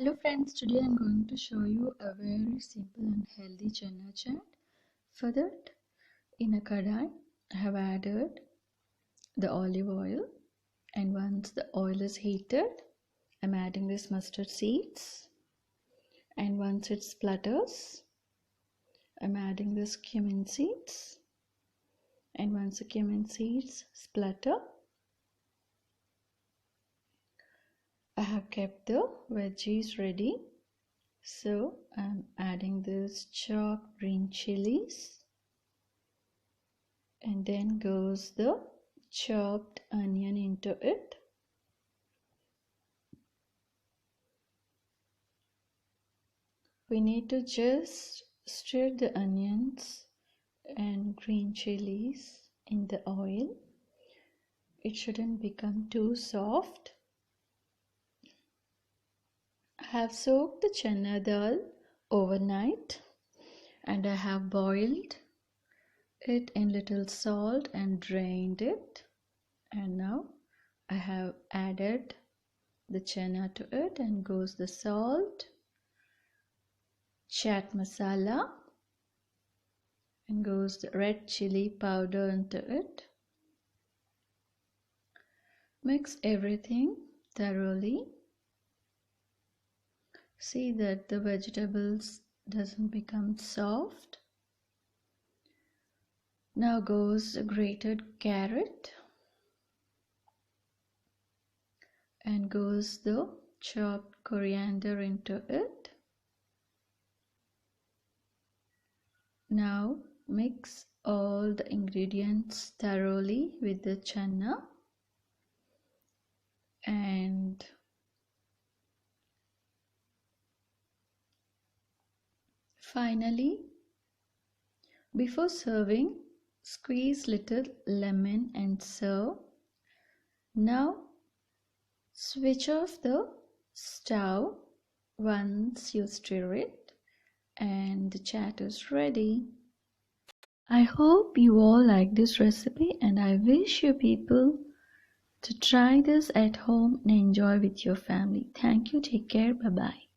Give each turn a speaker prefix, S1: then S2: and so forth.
S1: Hello friends, today I'm going to show you a very simple and healthy chana chaat. For that, in a kadai, I have added the olive oil, and once the oil is heated, I'm adding this mustard seeds, and once it splutters, I'm adding this cumin seeds, and once the cumin seeds splutter, I have kept the veggies ready. So I'm adding this chopped green chilies, and then goes the chopped onion into it. We need to just stir the onions and green chilies in the oil. It shouldn't become too soft. I have soaked the chana dal overnight, and I have boiled it in little salt and drained it, and now I have added the chana to it, and goes the salt, chaat masala, and goes the red chili powder into it. Mix everything thoroughly. See that the vegetables doesn't become soft. Now goes the grated carrot, and goes the chopped coriander into it. Now mix all the ingredients thoroughly with the chana, and finally, before serving, squeeze little lemon and serve. Now switch off the stove once you stir it, and the chaat is ready. I hope you all like this recipe, and I wish you people to try this at home and enjoy with your family. Thank you. Take care. Bye bye.